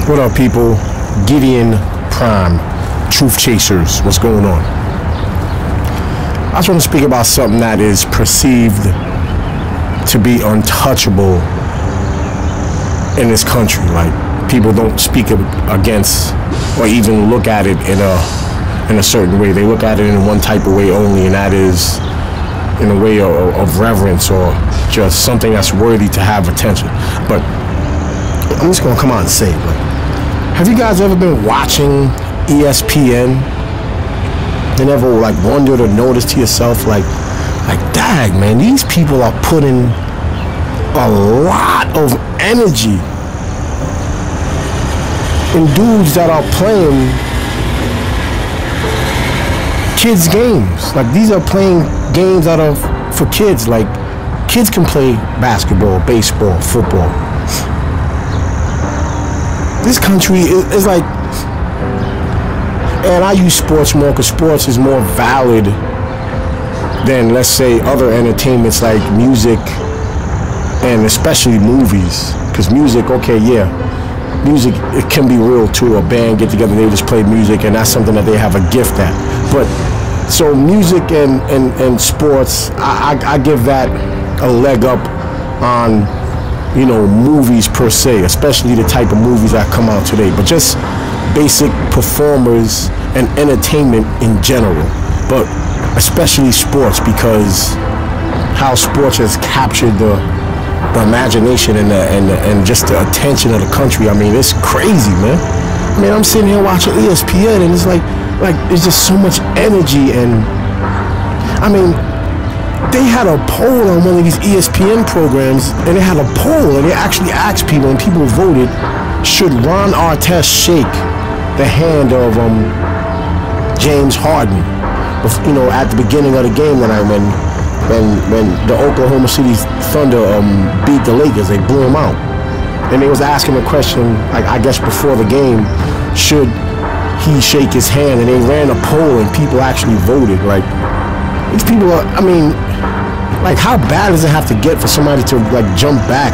What up, people? Gideon Prime, Truth Chasers, what's going on? I just want to speak about something that is perceived to be untouchable in this country. Like, people don't speak against or even look at it in a certain way. They look at it in one type of way only, and that is in a way of reverence or just something that's worthy to have attention. But I'm just gonna come out and say it. Like, have you guys ever been watching ESPN and ever like wondered or noticed to yourself like, dang, man, these people are putting a lot of energy in dudes that are playing kids games. Like, these are playing games that are for kids. Like, kids can play basketball, baseball, football. This country is like, and I use sports more because sports is more valid than, let's say, other entertainments like music and especially movies. Because music, okay, yeah, music, it can be real too. A band get together, they just play music, and that's something that they have a gift at. But so music and sports, I give that a leg up on, you know, movies per se, especially the type of movies that come out today, but just basic performers and entertainment in general, but especially sports, because how sports has captured the imagination and just the attention of the country. I mean, it's crazy, man. I mean, I'm sitting here watching ESPN, and it's like there's just so much energy. And I mean, they had a poll on one of these ESPN programs, and they had a poll, and they actually asked people, and people voted, should Ron Artest shake the hand of James Harden, you know, at the beginning of the game tonight when the Oklahoma City Thunder beat the Lakers. They blew them out, and they was asking the question, like, I guess before the game, should he shake his hand? And they ran a poll, and people actually voted. Like, these people are, I mean, like, how bad does it have to get for somebody to like jump back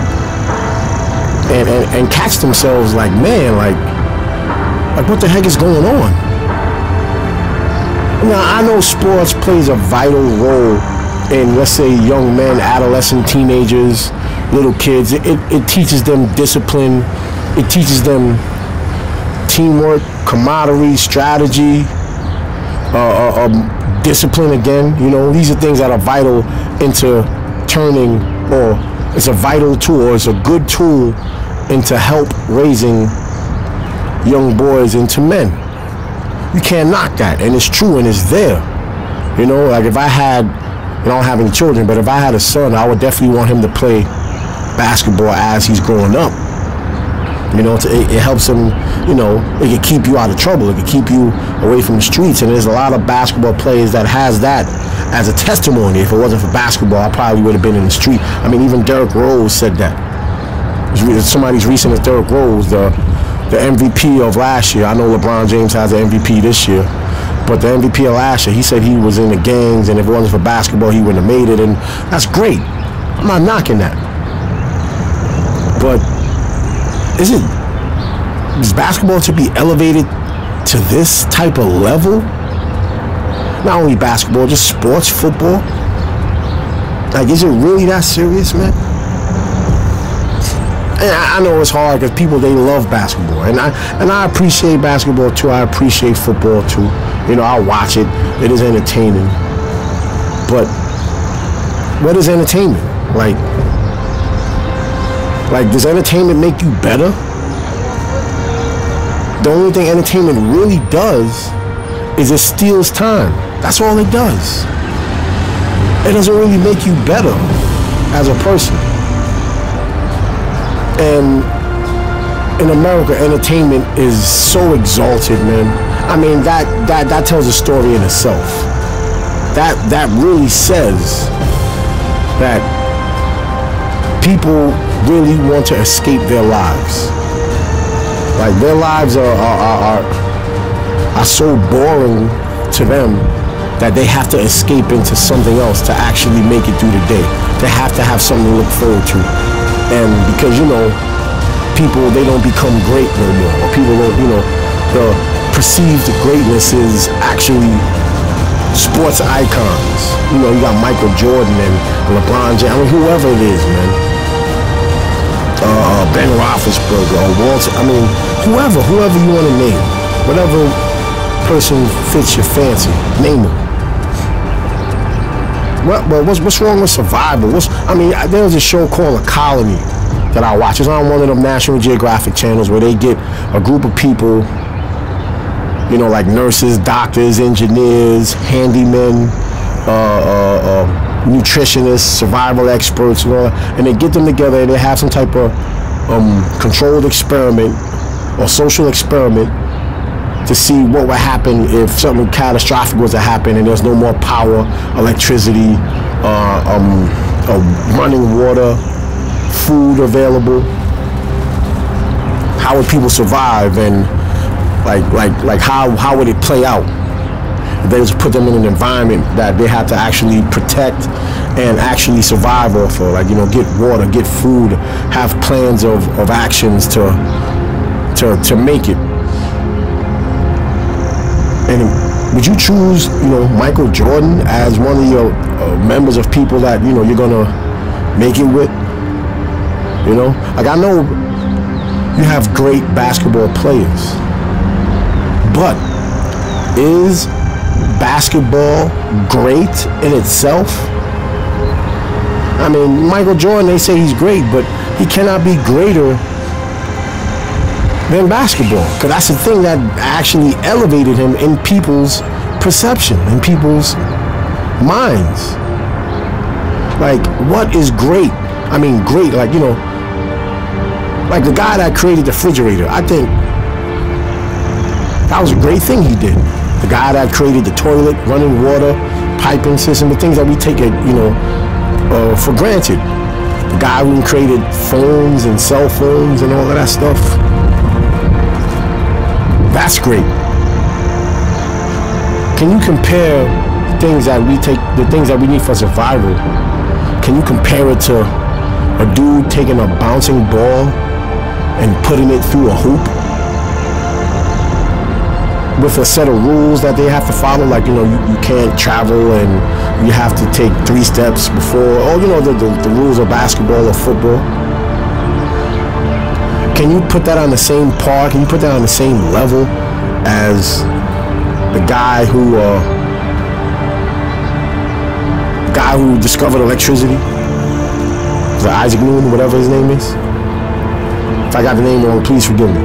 and catch themselves like, man, like what the heck is going on? Now, I know sports plays a vital role in, let's say, young men, adolescent, teenagers, little kids. It teaches them discipline. It teaches them teamwork, camaraderie, strategy, discipline again. You know, these are things that are vital into turning, or it's a vital tool, or it's a good tool into help raising young boys into men. You can't knock that, and it's true, and it's there. You know, like, if I had, and I don't have any children, but if I had a son, I would definitely want him to play basketball as he's growing up. You know, it helps him, you know, it can keep you out of trouble. It can keep you away from the streets. And there's a lot of basketball players that has that as a testimony. If it wasn't for basketball, I probably would have been in the street. I mean, even Derrick Rose said that. Somebody as recent as Derrick Rose, the MVP of last year. I know LeBron James has an MVP this year, but the MVP of last year, he said he was in the gangs, and if it wasn't for basketball, he wouldn't have made it. And that's great. I'm not knocking that. But is basketball to be elevated to this type of level? Not only basketball, just sports, football. Like, is it really that serious, man? And I know it's hard because people, they love basketball, and I appreciate basketball too. I appreciate football too. You know, I watch it. It is entertaining. But what is entertainment? Like, does entertainment make you better? The only thing entertainment really does is it steals time. That's all it does. It doesn't really make you better as a person. And in America, entertainment is so exalted, man. I mean, that tells a story in itself. That really says that people really want to escape their lives. Like, their lives are so boring to them that they have to escape into something else to actually make it through the day. They have to have something to look forward to. And because, you know, people, they don't become great no more. Or people don't, you know, the perceived greatness is actually sports icons. You know, you got Michael Jordan and LeBron James, I mean, whoever it is, man. Ben Roethlisberger or Walter, I mean, whoever you want to name. Whatever person fits your fancy, name them. What's wrong with survival? There was a show called A Colony that I watch. It's on one of them National Geographic channels where they get a group of people, you know, like nurses, doctors, engineers, handymen, nutritionists, survival experts, and they get them together and they have some type of controlled experiment or social experiment to see what would happen if something catastrophic was to happen and there's no more power, electricity, running water, food available. How would people survive, and like how would it play out? They just put them in an environment that they had to actually protect and actually survive off of, like, you know, get water, get food, have plans of actions to make it. And would you choose, you know, Michael Jordan as one of your members of people that, you know, you're gonna make it with? You know, like, I know you have great basketball players, but is basketball great in itself? I mean, Michael Jordan, they say he's great, but he cannot be greater than basketball, because that's the thing that actually elevated him in people's perception, in people's minds. Like, what is great? I mean, great, like, you know, like the guy that created the refrigerator, I think that was a great thing he did. The guy that created the toilet, running water, piping system, the things that we take, you know, for granted. The guy who created phones and cell phones and all of that stuff. That's great. Can you compare things that we take, the things that we need for survival? Can you compare it to a dude taking a bouncing ball and putting it through a hoop with a set of rules that they have to follow? Like, you know, you can't travel and you have to take 3 steps before, or, you know, the rules of basketball or football. Can you put that on the same par? Can you put that on the same level as the guy who discovered electricity? Is it Isaac Newton, whatever his name is? If I got the name wrong, please forgive me.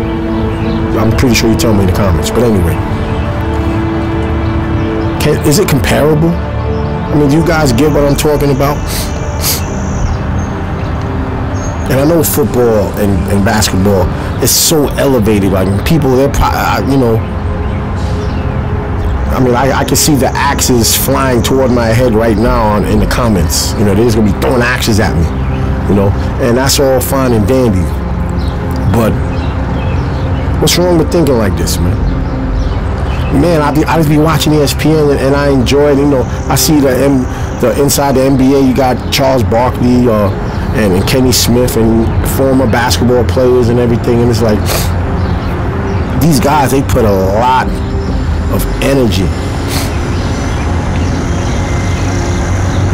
I'm pretty sure you tell me in the comments. But anyway, is it comparable? I mean, do you guys get what I'm talking about? And I know football and basketball is so elevated. Like, people, they're, you know, I mean, I can see the axes flying toward my head right now in the comments. You know, they're just gonna be throwing axes at me, you know, and that's all fine and dandy. But what's wrong with thinking like this, man? Man, I just be watching ESPN and I enjoy it. You know, I see the inside the NBA. You got Charles Barkley and Kenny Smith and former basketball players and everything, and it's like, these guys, they put a lot of energy.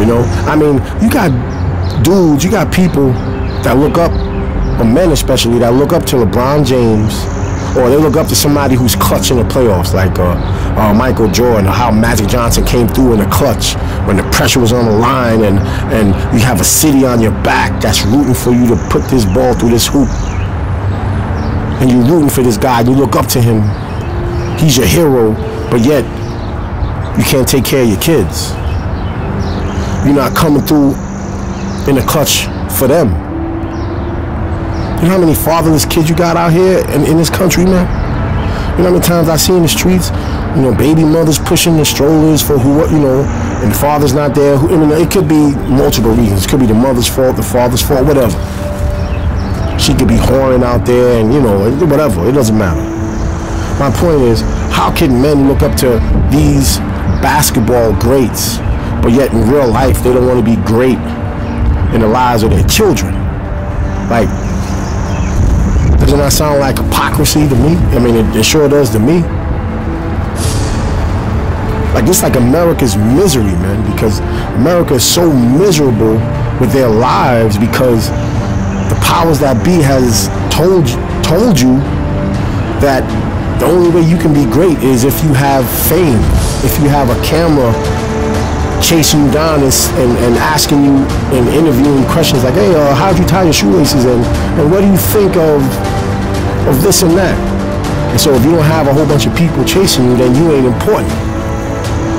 You know, I mean, you got dudes, you got people that look up, or men especially, that look up to LeBron James, or they look up to somebody who's clutch in the playoffs, like Michael Jordan, or how Magic Johnson came through in the clutch when the pressure was on the line, and you have a city on your back that's rooting for you to put this ball through this hoop, and you're rooting for this guy. You look up to him. He's your hero, but yet you can't take care of your kids. You're not coming through in the clutch for them. You know how many fatherless kids you got out here in this country, man? You know how many times I see in the streets, you know, baby mothers pushing the strollers for who, you know, and the father's not there. I mean, it could be multiple reasons. It could be the mother's fault, the father's fault, whatever. She could be whoring out there and, you know, whatever. It doesn't matter. My point is, how can men look up to these basketball greats, but yet in real life they don't want to be great in the lives of their children? Like, Doesn't that sound like hypocrisy to me? I mean, it sure does to me. Like, it's like America's misery, man, because America is so miserable with their lives because the powers that be has told you that the only way you can be great is if you have fame, if you have a camera chasing you down and asking you and interviewing questions like, hey, how'd you tie your shoelaces, and what do you think of this and that? And so if you don't have a whole bunch of people chasing you, then you ain't important.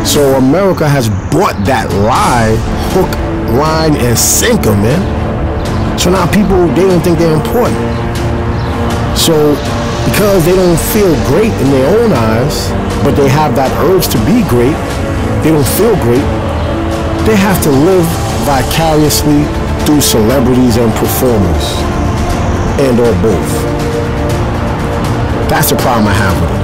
So America has bought that lie, hook, line, and sinker, man. So now people, they don't think they're important. So because they don't feel great in their own eyes, but they have that urge to be great, they don't feel great, they have to live vicariously through celebrities and performers, and or both. That's the problem I have with it.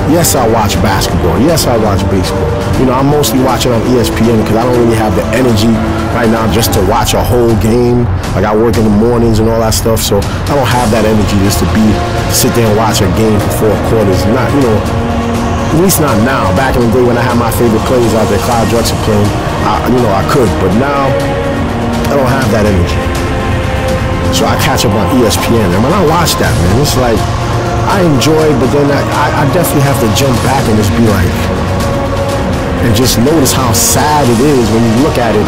Yes, I watch basketball. Yes, I watch baseball. You know, I'm mostly watching on ESPN because I don't really have the energy right now just to watch a whole game. Like, I work in the mornings and all that stuff, so I don't have that energy just to sit there and watch a game for 4 quarters. Not, you know, at least not now. Back in the day when I had my favorite players out there, Clyde Drexler playing, I could. But now, I don't have that energy. So I catch up on ESPN. And when I watch that, man, it's like, I enjoy, but then I definitely have to jump back and just be like, and just notice how sad it is when you look at it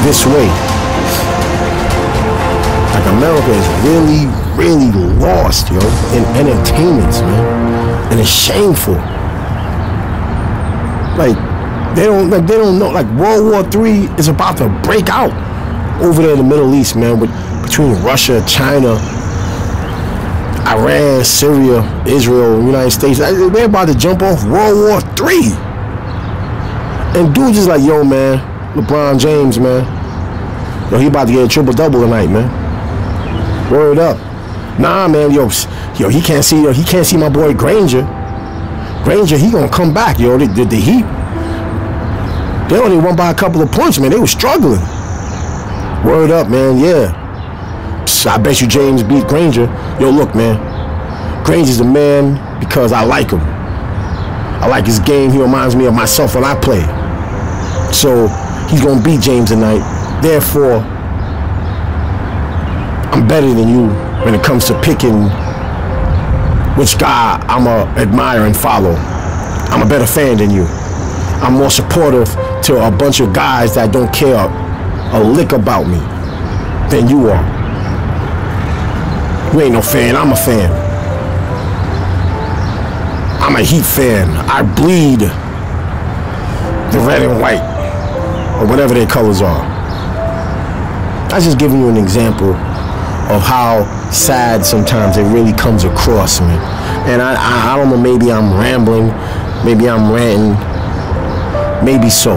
this way. Like, America is really, really lost, yo, in entertainment, man, and it's shameful. Like, they don't know. Like, World War III is about to break out over there in the Middle East, man, between Russia, China, Iran, Syria, Israel, United States. They're about to jump off World War III. And dude just like, yo, man, LeBron James, man, yo, he about to get a triple-double tonight, man. Word up. Nah, man, yo, he can't see my boy Granger. Granger, he gonna come back, yo. The Heat, they only won by a couple of points, man. They were struggling. Word up, man, yeah. I bet you James beat Granger. Yo, look, man, Granger's the man because I like him. I like his game. He reminds me of myself when I play. So he's gonna beat James tonight. Therefore, I'm better than you when it comes to picking which guy I'ma admire and follow. I'm a better fan than you. I'm more supportive to a bunch of guys that don't care a lick about me than you are. You ain't no fan, I'm a fan. I'm a Heat fan. I bleed the red and white, or whatever their colors are. I'm just giving you an example of how sad sometimes it really comes across, man. And I don't know, maybe I'm rambling, maybe I'm ranting, maybe so.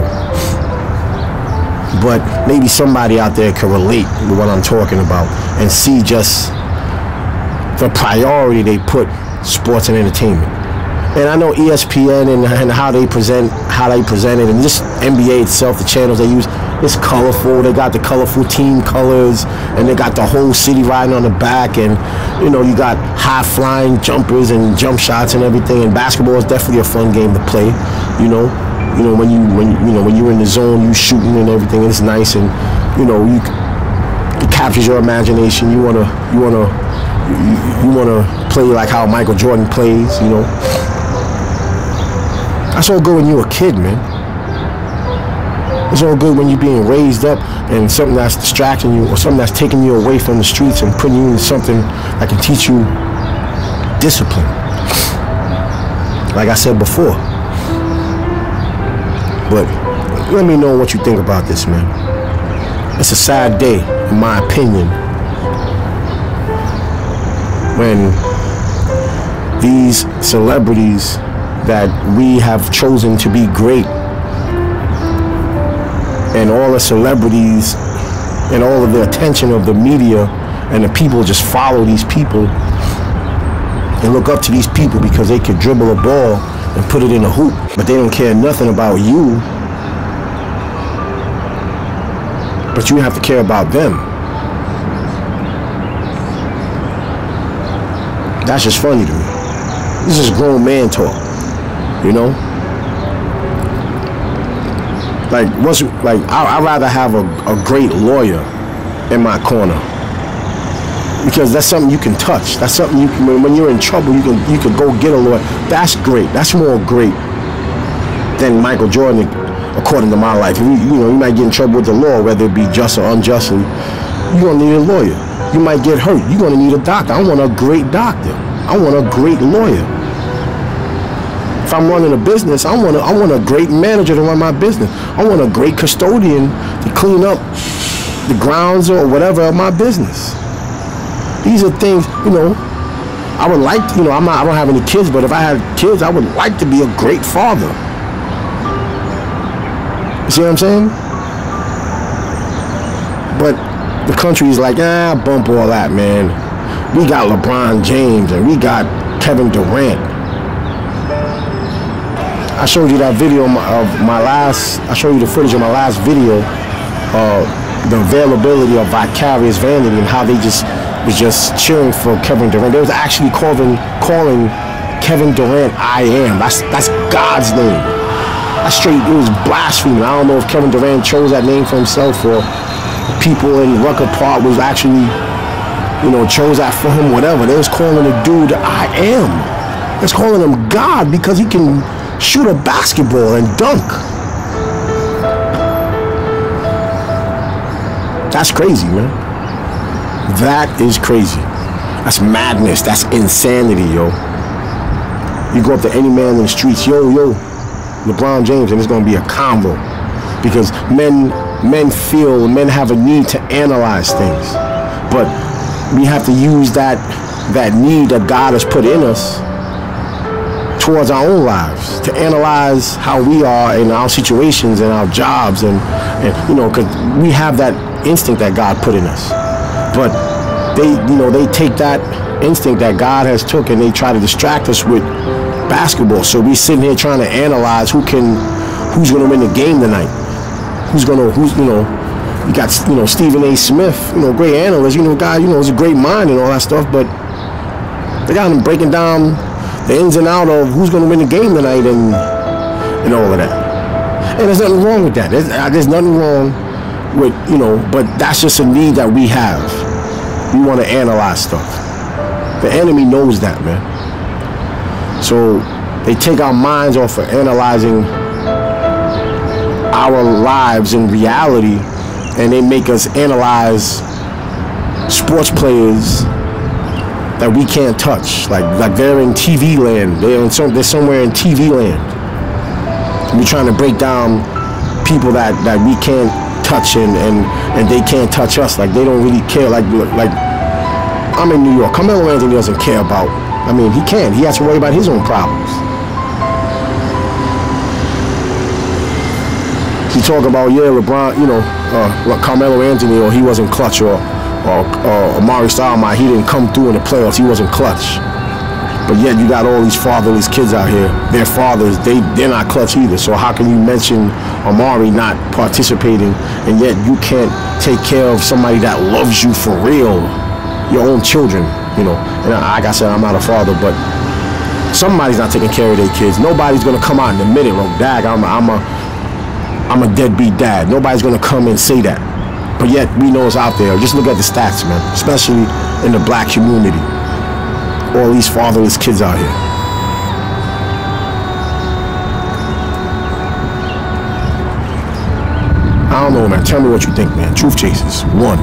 But maybe somebody out there can relate with what I'm talking about and see just the priority they put sports and entertainment. And I know ESPN and how they present it, and just NBA itself, the channels they use, it's colorful. They got the colorful team colors, and they got the whole city riding on the back, and you know, you got high flying jumpers and jump shots and everything. And basketball is definitely a fun game to play. You know when you're in the zone, you shooting and everything, and it's nice, and you know, it captures your imagination. You wanna play like how Michael Jordan plays, you know. That's all good when you're a kid, man. It's all good when you're being raised up and something that's distracting you or something that's taking you away from the streets and putting you into something that can teach you discipline. Like I said before. But let me know what you think about this, man. It's a sad day, in my opinion, when these celebrities that we have chosen to be great, and all the celebrities and all of the attention of the media and the people just follow these people and look up to these people because they can dribble a ball and put it in a hoop, but they don't care nothing about you. But you have to care about them. That's just funny to me. This is grown man talk, you know? Like, I'd rather have a great lawyer in my corner, because that's something you can touch. That's something you can, when you're in trouble, you can go get a lawyer. That's great. That's more great than Michael Jordan, according to my life. You might get in trouble with the law, whether it be just or unjustly. You're gonna need a lawyer. You might get hurt. You're gonna need a doctor. I want a great doctor. I want a great lawyer. If I'm running a business, I want a great manager to run my business. I want a great custodian to clean up the grounds or whatever of my business. These are things, I would like to, I don't have any kids, but if I had kids, I would like to be a great father. You see what I'm saying? But the country is like, bump all that, man. We got LeBron James and we got Kevin Durant. I showed you that video I showed you the footage of my last video, the availability of vicarious vanity and how they was just cheering for Kevin Durant. They was actually calling Kevin Durant I am. That's God's name. That's straight, it was blasphemy. I don't know if Kevin Durant chose that name for himself or people in Rucker Park was actually, chose that for him, whatever. They was calling the dude I am. They was calling him God because he can shoot a basketball and dunk. That's crazy, man. That is crazy. That's madness. That's insanity, yo. You go up to any man in the streets, yo, LeBron James, and it's gonna be a combo, because men have a need to analyze things, but we have to use that need that God has put in us towards our own lives, to analyze how we are in our situations and our jobs, and because we have that instinct that God put in us. But they take that instinct that God has took and they try to distract us with basketball. So we sitting here trying to analyze who's gonna win the game tonight. You got Stephen A. Smith, great analyst, guy, is a great mind and all that stuff, but they got him breaking down the ins and out of who's gonna win the game tonight and all of that. And there's nothing wrong with that. There's nothing wrong with, but that's just a need that we have. We want to analyze stuff. The enemy knows that, man. So they take our minds off of analyzing our lives in reality, and they make us analyze sports players that we can't touch. Like they're in TV land. They're somewhere in TV land. We're trying to break down people that we can't touch and they can't touch us. Like they don't really care. Like I'm in New York. Carmelo Anthony doesn't care about. He can. He has to worry about his own problems. You talk about LeBron. Carmelo Anthony, or he wasn't clutch, or Amari Stoudemire, he didn't come through in the playoffs. He wasn't clutch. But yet you got all these fatherless kids out here. Their fathers, they're not clutch either. So how can you mention Amari not participating, and yet you can't take care of somebody that loves you for real, your own children, And like I said, I'm not a father, but somebody's not taking care of their kids. Nobody's gonna come out and admit it. Dag, I'm a deadbeat dad. Nobody's gonna come and say that. But yet we know it's out there. Just look at the stats, man. Especially in the black community. All these fatherless kids out here. I don't know, man. Tell me what you think, man. Truth Chasers, 1.